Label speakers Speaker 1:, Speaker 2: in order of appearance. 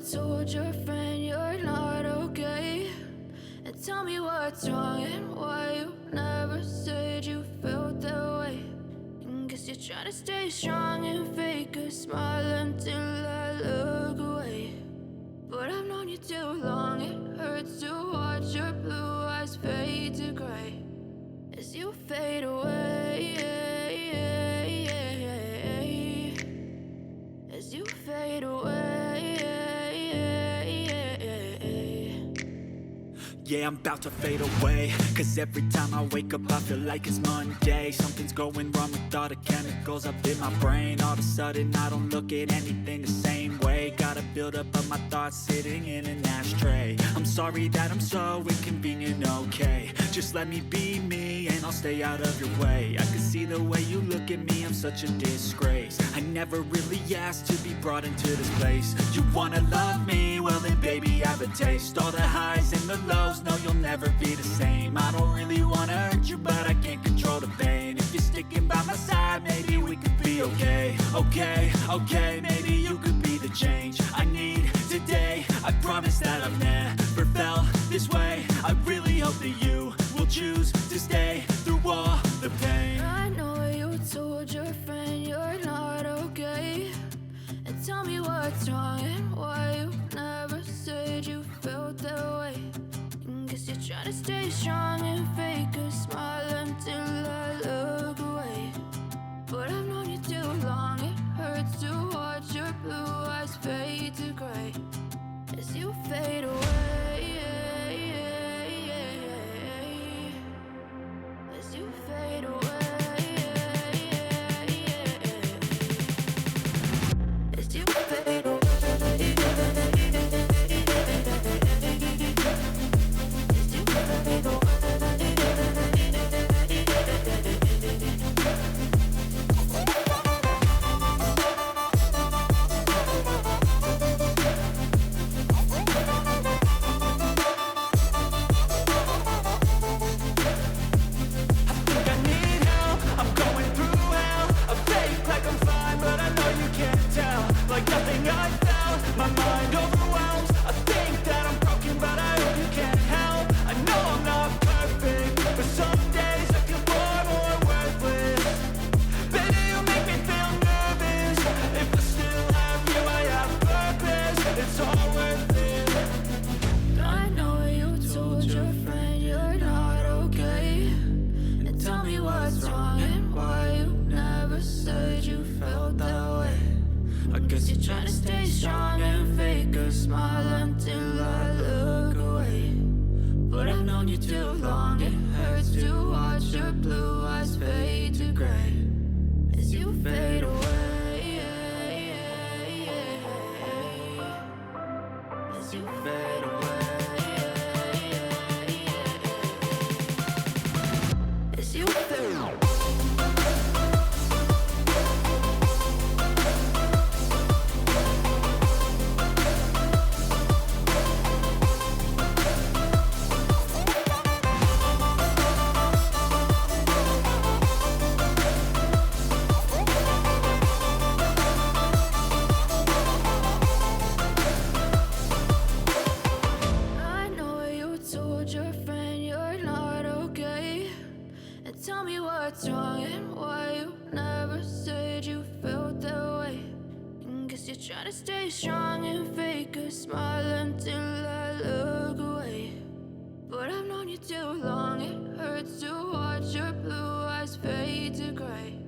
Speaker 1: told your friend you're not okay? And tell me what's wrong and why you never said you felt that way. And guess you're trying to stay strong and fake a smile until I look away. But I've known you too long, it hurts to watch your blue eyes fade to gray as you fade away, as you fade away.
Speaker 2: Yeah, I'm about to fade away, cause every time I wake up I feel like it's Monday. Something's going wrong with all the chemicals up in my brain. All of a sudden I don't look at anything the same way. Got a buildup of my thoughts sitting in an ashtray. I'm sorry that I'm so inconvenient, okay? Just let me be me and I'll stay out of your way. I can see the way you look at me, I'm such a disgrace. I never really asked to be brought into this place. You wanna love me? Well then baby, have a taste. All the highs and the lows, no, you'll never be the same. I don't really wanna hurt you, but I can't control the pain. If you're sticking by my side, maybe we could be okay. Okay, maybe you could be the change I need today. I promise that I've never felt this way. I really hope that you will choose to stay through all the pain.
Speaker 1: I know you told your friend you're not okay. And tell me what's wrong and why you never said you felt that way. And guess you're trying to stay strong and fake a smile until I look away. But I've known you too long, it hurts to watch your blue eyes fade to gray as you fade away, as you fade away. As you fade away, as you fade away.
Speaker 2: Like nothing I found, my mind overwhelms. I think that I'm broken, but I hope you can't help. I know I'm not perfect, but some days I feel far more worthless. Baby, you make me feel nervous. If I still have you, I have purpose. It's all worth it.
Speaker 1: I know you told your friend you're not okay. And tell me what's wrong and why you never said you felt that way. I guess you're trying to stay strong and fake a smile until I look away. But I've known you too long, it hurts to watch your blue eyes fade to gray as you fade away, as you fade away, as you fade away. Your friend you're not okay. And tell me what's wrong and why you never said you felt that way. And guess you're trying to stay strong and fake a smile until I look away. But I've known you too long, it hurts to watch your blue eyes fade to gray